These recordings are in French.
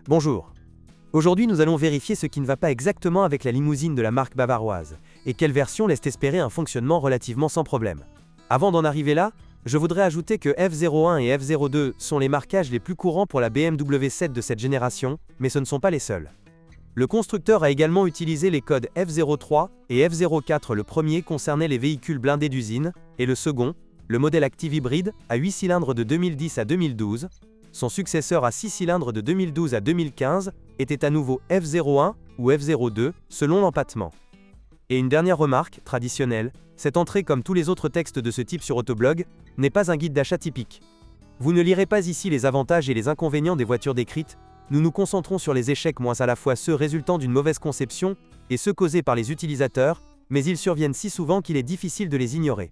Bonjour. Aujourd'hui nous allons vérifier ce qui ne va pas exactement avec la limousine de la marque bavaroise, et quelle version laisse espérer un fonctionnement relativement sans problème. Avant d'en arriver là, je voudrais ajouter que F01 et F02 sont les marquages les plus courants pour la BMW 7 de cette génération, mais ce ne sont pas les seuls. Le constructeur a également utilisé les codes F03 et F04. Le premier concernait les véhicules blindés d'usine, et le second, le modèle Active Hybrid, à 8 cylindres de 2010 à 2012. Son successeur à 6 cylindres de 2012 à 2015 était à nouveau F01 ou F02, selon l'empattement. Et une dernière remarque, traditionnelle, cette entrée comme tous les autres textes de ce type sur Autoblog, n'est pas un guide d'achat typique. Vous ne lirez pas ici les avantages et les inconvénients des voitures décrites, nous nous concentrons sur les échecs moins à la fois ceux résultant d'une mauvaise conception et ceux causés par les utilisateurs, mais ils surviennent si souvent qu'il est difficile de les ignorer.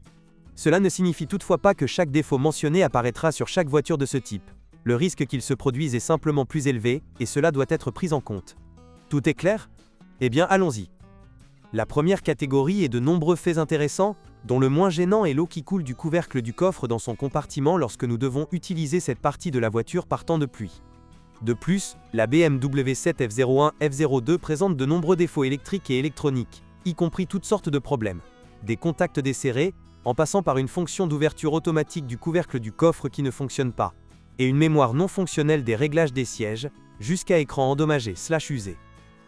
Cela ne signifie toutefois pas que chaque défaut mentionné apparaîtra sur chaque voiture de ce type. Le risque qu'il se produise est simplement plus élevé, et cela doit être pris en compte. Tout est clair? Eh bien, allons-y. La première catégorie est de nombreux faits intéressants, dont le moins gênant est l'eau qui coule du couvercle du coffre dans son compartiment lorsque nous devons utiliser cette partie de la voiture par temps de pluie. De plus, la BMW 7 F01, F02 présente de nombreux défauts électriques et électroniques, y compris toutes sortes de problèmes. Des contacts desserrés, en passant par une fonction d'ouverture automatique du couvercle du coffre qui ne fonctionne pas, et une mémoire non fonctionnelle des réglages des sièges, jusqu'à écran endommagé/usé.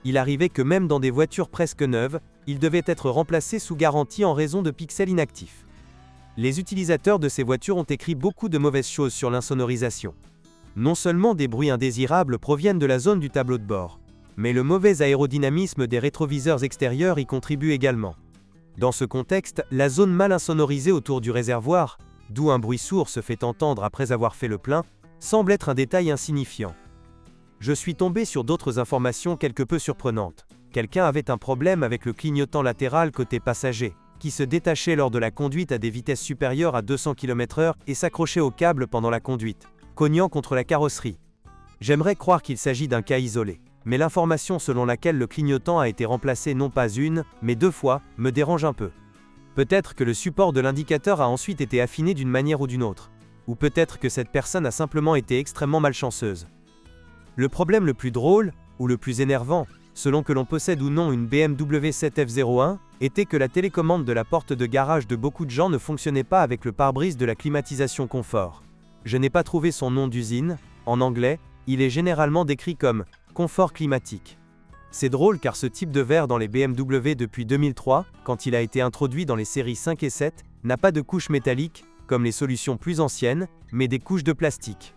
Il arrivait que même dans des voitures presque neuves, il devait être remplacé sous garantie en raison de pixels inactifs. Les utilisateurs de ces voitures ont écrit beaucoup de mauvaises choses sur l'insonorisation. Non seulement des bruits indésirables proviennent de la zone du tableau de bord, mais le mauvais aérodynamisme des rétroviseurs extérieurs y contribue également. Dans ce contexte, la zone mal insonorisée autour du réservoir, d'où un bruit sourd se fait entendre après avoir fait le plein, semble être un détail insignifiant. Je suis tombé sur d'autres informations quelque peu surprenantes. Quelqu'un avait un problème avec le clignotant latéral côté passager, qui se détachait lors de la conduite à des vitesses supérieures à 200 km/h et s'accrochait au câble pendant la conduite, cognant contre la carrosserie. J'aimerais croire qu'il s'agit d'un cas isolé, mais l'information selon laquelle le clignotant a été remplacé non pas une, mais 2 fois, me dérange un peu. Peut-être que le support de l'indicateur a ensuite été affiné d'une manière ou d'une autre. Ou peut-être que cette personne a simplement été extrêmement malchanceuse. Le problème le plus drôle, ou le plus énervant, selon que l'on possède ou non une BMW 7 F01, était que la télécommande de la porte de garage de beaucoup de gens ne fonctionnait pas avec le pare-brise de la climatisation confort. Je n'ai pas trouvé son nom d'usine, en anglais, il est généralement décrit comme « confort climatique ». C'est drôle car ce type de verre dans les BMW depuis 2003, quand il a été introduit dans les séries 5 et 7, n'a pas de couche métallique, comme les solutions plus anciennes, mais des couches de plastique.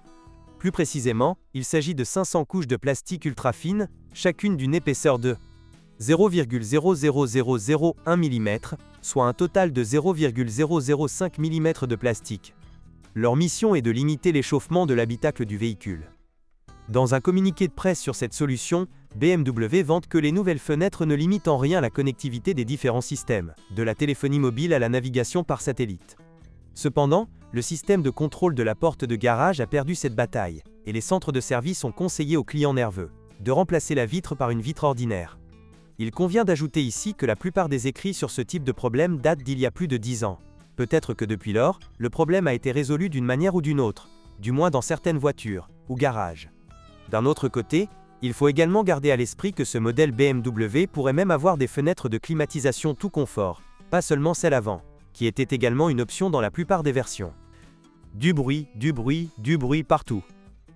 Plus précisément, il s'agit de 500 couches de plastique ultra fines, chacune d'une épaisseur de 0,00001 mm, soit un total de 0,005 mm de plastique. Leur mission est de limiter l'échauffement de l'habitacle du véhicule. Dans un communiqué de presse sur cette solution, BMW vante que les nouvelles fenêtres ne limitent en rien la connectivité des différents systèmes, de la téléphonie mobile à la navigation par satellite. Cependant, le système de contrôle de la porte de garage a perdu cette bataille, et les centres de service ont conseillé aux clients nerveux de remplacer la vitre par une vitre ordinaire. Il convient d'ajouter ici que la plupart des écrits sur ce type de problème datent d'il y a plus de 10 ans. Peut-être que depuis lors, le problème a été résolu d'une manière ou d'une autre, du moins dans certaines voitures, ou garages. D'un autre côté, il faut également garder à l'esprit que ce modèle BMW pourrait même avoir des fenêtres de climatisation tout confort, pas seulement celle avant, qui était également une option dans la plupart des versions. Du bruit partout.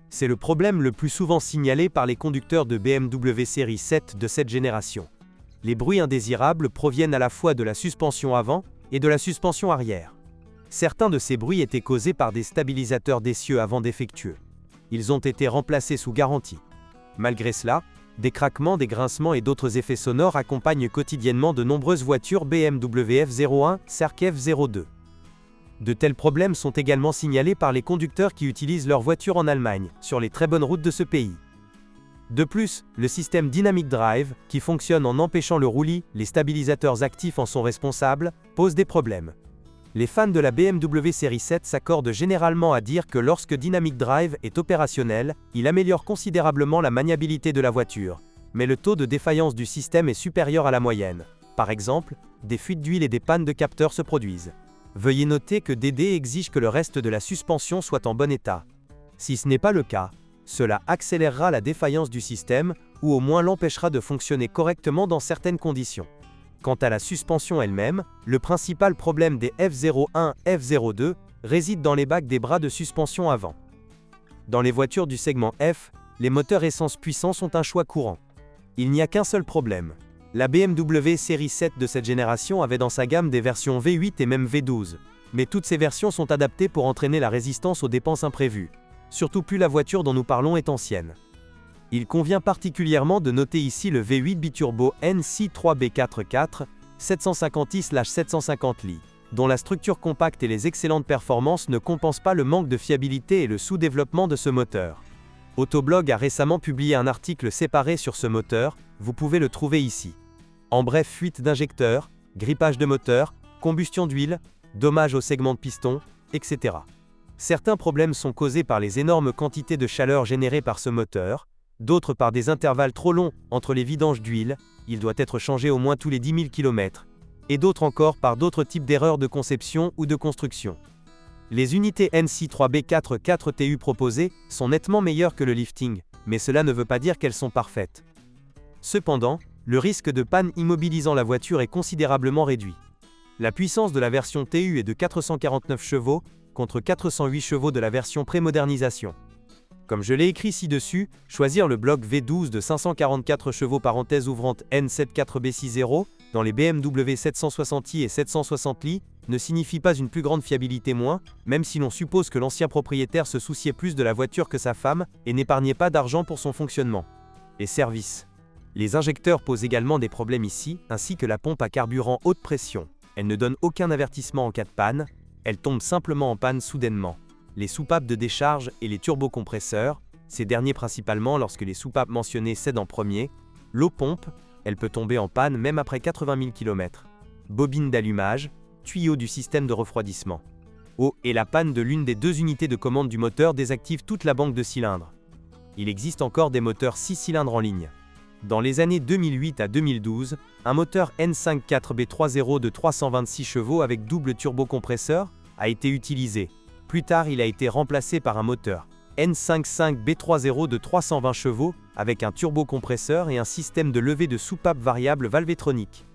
C'est le problème le plus souvent signalé par les conducteurs de BMW série 7 de cette génération. Les bruits indésirables proviennent à la fois de la suspension avant et de la suspension arrière. Certains de ces bruits étaient causés par des stabilisateurs d'essieu avant défectueux. Ils ont été remplacés sous garantie. Malgré cela, des craquements, des grincements et d'autres effets sonores accompagnent quotidiennement de nombreuses voitures BMW F01, Cerc F02. De tels problèmes sont également signalés par les conducteurs qui utilisent leur voiture en Allemagne, sur les très bonnes routes de ce pays. De plus, le système Dynamic Drive, qui fonctionne en empêchant le roulis, les stabilisateurs actifs en sont responsables, pose des problèmes. Les fans de la BMW série 7 s'accordent généralement à dire que lorsque Dynamic Drive est opérationnel, il améliore considérablement la maniabilité de la voiture. Mais le taux de défaillance du système est supérieur à la moyenne. Par exemple, des fuites d'huile et des pannes de capteurs se produisent. Veuillez noter que DD exige que le reste de la suspension soit en bon état. Si ce n'est pas le cas, Cela accélérera la défaillance du système, ou au moins l'empêchera de fonctionner correctement dans certaines conditions. Quant à la suspension elle-même, le principal problème des F01, F02 réside dans les bacs des bras de suspension avant. Dans les voitures du segment F, les moteurs essence puissants sont un choix courant. Il n'y a qu'un seul problème. La BMW série 7 de cette génération avait dans sa gamme des versions V8 et même V12, mais toutes ces versions sont adaptées pour entraîner la résistance aux dépenses imprévues, surtout plus la voiture dont nous parlons est ancienne. Il convient particulièrement de noter ici le V8 biturbo NC3B44 750i/750li, dont la structure compacte et les excellentes performances ne compensent pas le manque de fiabilité et le sous-développement de ce moteur. Autoblog a récemment publié un article séparé sur ce moteur, vous pouvez le trouver ici. En bref, fuite d'injecteurs, grippage de moteur, combustion d'huile, dommages au segment de piston, etc. Certains problèmes sont causés par les énormes quantités de chaleur générées par ce moteur, d'autres par des intervalles trop longs entre les vidanges d'huile, il doit être changé au moins tous les 10 000 km, et d'autres encore par d'autres types d'erreurs de conception ou de construction. Les unités NC3B44TU proposées sont nettement meilleures que le lifting, mais cela ne veut pas dire qu'elles sont parfaites. Cependant, le risque de panne immobilisant la voiture est considérablement réduit. La puissance de la version TU est de 449 chevaux, contre 408 chevaux de la version pré-modernisation. Comme je l'ai écrit ci-dessus, choisir le bloc V12 de 544 chevaux ouvrante N74B60 dans les BMW 760i et 760li ne signifie pas une plus grande fiabilité même si l'on suppose que l'ancien propriétaire se souciait plus de la voiture que sa femme et n'épargnait pas d'argent pour son fonctionnement. Les services. Les injecteurs posent également des problèmes ici, ainsi que la pompe à carburant haute pression. Elle ne donne aucun avertissement en cas de panne, elle tombe simplement en panne soudainement. Les soupapes de décharge et les turbocompresseurs, ces derniers principalement lorsque les soupapes mentionnées cèdent en premier. L'eau pompe, elle peut tomber en panne même après 80 000 km. Bobine d'allumage, tuyau du système de refroidissement. Et la panne de l'une des deux unités de commande du moteur désactive toute la banque de cylindres. Il existe encore des moteurs 6 cylindres en ligne. Dans les années 2008 à 2012, un moteur N54B30 de 326 chevaux avec double turbocompresseur a été utilisé. Plus tard, il a été remplacé par un moteur N55B30 de 320 chevaux avec un turbocompresseur et un système de levée de soupape variable valvétronique.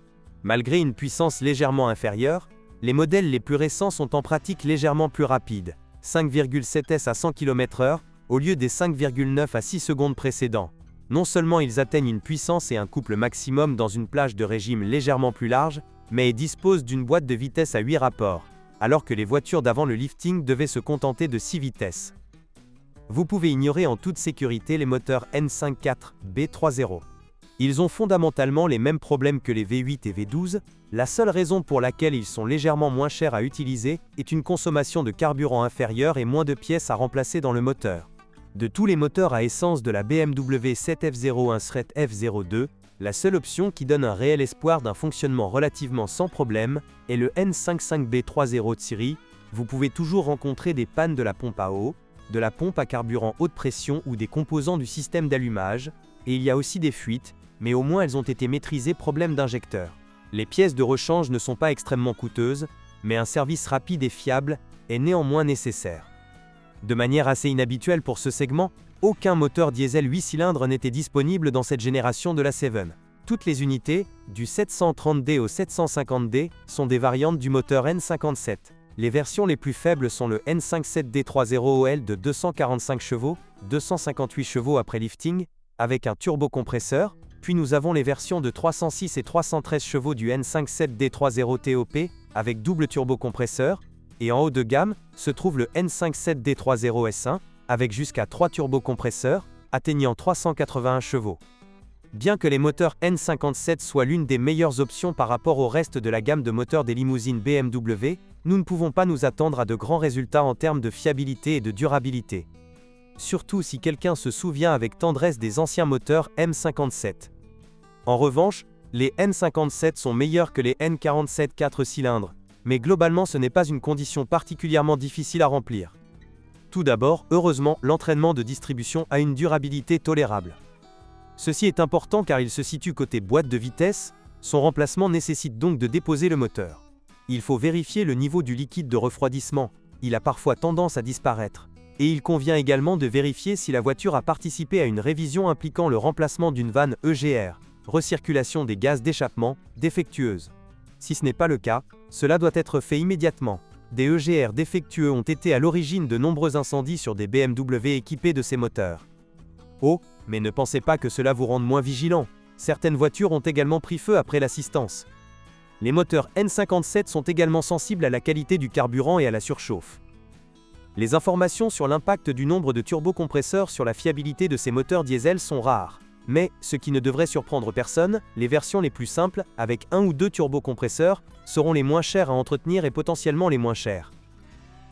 Malgré une puissance légèrement inférieure, les modèles les plus récents sont en pratique légèrement plus rapides, 5,7 s à 100 km/h au lieu des 5,9 à 6 secondes précédents. Non seulement ils atteignent une puissance et un couple maximum dans une plage de régime légèrement plus large, mais ils disposent d'une boîte de vitesse à 8 rapports, alors que les voitures d'avant le lifting devaient se contenter de 6 vitesses. Vous pouvez ignorer en toute sécurité les moteurs N54B30. Ils ont fondamentalement les mêmes problèmes que les V8 et V12, la seule raison pour laquelle ils sont légèrement moins chers à utiliser est une consommation de carburant inférieure et moins de pièces à remplacer dans le moteur. De tous les moteurs à essence de la BMW 7F01/F02, la seule option qui donne un réel espoir d'un fonctionnement relativement sans problème est le N55B30 de série. Vous pouvez toujours rencontrer des pannes de la pompe à eau, de la pompe à carburant haute pression ou des composants du système d'allumage, et il y a aussi des fuites, mais au moins elles ont été maîtrisées. Problème d'injecteur. Les pièces de rechange ne sont pas extrêmement coûteuses, mais un service rapide et fiable est néanmoins nécessaire. De manière assez inhabituelle pour ce segment, aucun moteur diesel 8 cylindres n'était disponible dans cette génération de la 7. Toutes les unités, du 730D au 750D, sont des variantes du moteur N57. Les versions les plus faibles sont le N57D30OL de 245 chevaux, 258 chevaux après lifting, avec un turbocompresseur, puis nous avons les versions de 306 et 313 chevaux du N57D30TOP, avec double turbocompresseur, et en haut de gamme, se trouve le N57D30S1, avec jusqu'à 3 turbocompresseurs, atteignant 381 chevaux. Bien que les moteurs N57 soient l'une des meilleures options par rapport au reste de la gamme de moteurs des limousines BMW, nous ne pouvons pas nous attendre à de grands résultats en termes de fiabilité et de durabilité. Surtout si quelqu'un se souvient avec tendresse des anciens moteurs M57. En revanche, les N57 sont meilleurs que les N47 4 cylindres, mais globalement ce n'est pas une condition particulièrement difficile à remplir. Tout d'abord, heureusement, l'entraînement de distribution a une durabilité tolérable. Ceci est important car il se situe côté boîte de vitesse, son remplacement nécessite donc de déposer le moteur. Il faut vérifier le niveau du liquide de refroidissement, il a parfois tendance à disparaître. Et il convient également de vérifier si la voiture a participé à une révision impliquant le remplacement d'une vanne EGR, recirculation des gaz d'échappement, défectueuse. Si ce n'est pas le cas, cela doit être fait immédiatement. Des EGR défectueux ont été à l'origine de nombreux incendies sur des BMW équipés de ces moteurs. Oh, mais ne pensez pas que cela vous rende moins vigilant. Certaines voitures ont également pris feu après l'assistance. Les moteurs N57 sont également sensibles à la qualité du carburant et à la surchauffe. Les informations sur l'impact du nombre de turbocompresseurs sur la fiabilité de ces moteurs diesel sont rares. Mais, ce qui ne devrait surprendre personne, les versions les plus simples, avec un ou deux turbocompresseurs, seront les moins chères à entretenir et potentiellement les moins chères.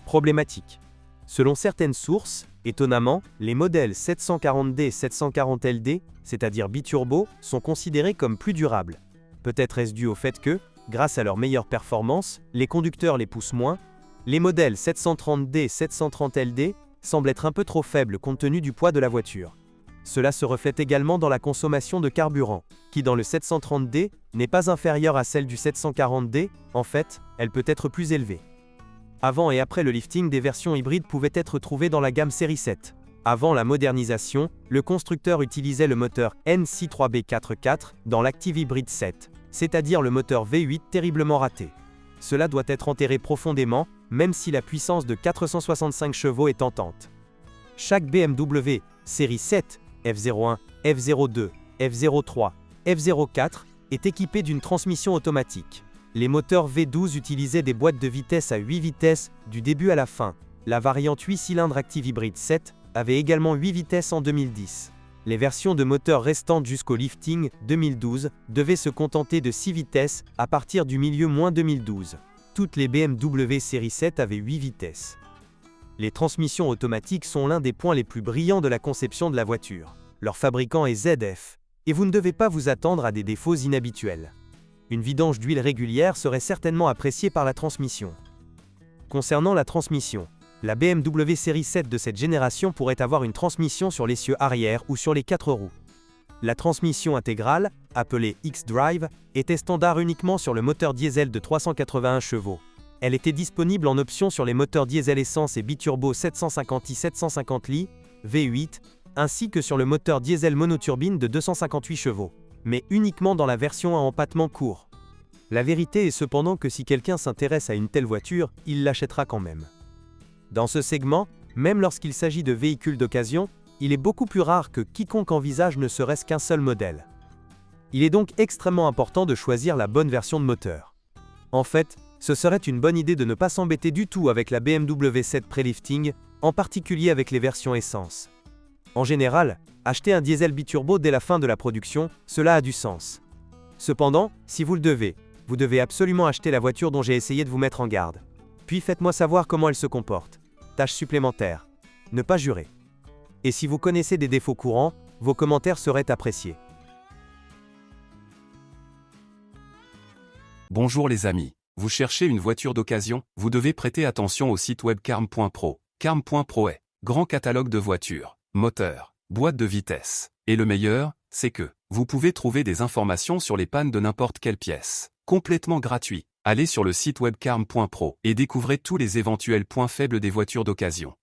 Problématique. Selon certaines sources, étonnamment, les modèles 740D et 740LD, c'est-à-dire biturbo, sont considérés comme plus durables. Peut-être est-ce dû au fait que, grâce à leur meilleure performance, les conducteurs les poussent moins. Les modèles 730D et 730LD semblent être un peu trop faibles compte tenu du poids de la voiture. Cela se reflète également dans la consommation de carburant, qui dans le 730D n'est pas inférieure à celle du 740D, en fait, elle peut être plus élevée. Avant et après le lifting, des versions hybrides pouvaient être trouvées dans la gamme série 7. Avant la modernisation, le constructeur utilisait le moteur NC3B44 dans l'Active Hybrid 7, c'est-à-dire le moteur V8 terriblement raté. Cela doit être enterré profondément, même si la puissance de 465 chevaux est tentante. Chaque BMW, série 7, F01, F02, F03, F04, est équipé d'une transmission automatique. Les moteurs V12 utilisaient des boîtes de vitesse à 8 vitesses, du début à la fin. La variante 8 cylindres Active Hybrid 7 avait également 8 vitesses en 2010. Les versions de moteurs restantes jusqu'au lifting 2012 devaient se contenter de 6 vitesses à partir du milieu -2012. Toutes les BMW série 7 avaient 8 vitesses. Les transmissions automatiques sont l'un des points les plus brillants de la conception de la voiture. Leur fabricant est ZF, et vous ne devez pas vous attendre à des défauts inhabituels. Une vidange d'huile régulière serait certainement appréciée par la transmission. Concernant la transmission, la BMW série 7 de cette génération pourrait avoir une transmission sur l'essieu arrière ou sur les 4 roues. La transmission intégrale, appelée X-Drive, était standard uniquement sur le moteur diesel de 381 chevaux. Elle était disponible en option sur les moteurs diesel essence et biturbo 750i 750Li, V8, ainsi que sur le moteur diesel monoturbine de 258 chevaux, mais uniquement dans la version à empattement court. La vérité est cependant que si quelqu'un s'intéresse à une telle voiture, il l'achètera quand même. Dans ce segment, même lorsqu'il s'agit de véhicules d'occasion, il est beaucoup plus rare que quiconque envisage ne serait-ce qu'un seul modèle. Il est donc extrêmement important de choisir la bonne version de moteur. En fait, ce serait une bonne idée de ne pas s'embêter du tout avec la BMW 7 pré-lifting, en particulier avec les versions essence. En général, acheter un diesel biturbo dès la fin de la production, cela a du sens. Cependant, si vous le devez, vous devez absolument acheter la voiture dont j'ai essayé de vous mettre en garde. Puis faites-moi savoir comment elle se comporte. Tâche supplémentaire. Ne pas jurer. Et si vous connaissez des défauts courants, vos commentaires seraient appréciés. Bonjour les amis. Vous cherchez une voiture d'occasion, vous devez prêter attention au site web carm.pro. Carm.pro est grand catalogue de voitures, moteurs, boîtes de vitesse. Et le meilleur, c'est que vous pouvez trouver des informations sur les pannes de n'importe quelle pièce. Complètement gratuit. Allez sur le site web carm.pro et découvrez tous les éventuels points faibles des voitures d'occasion.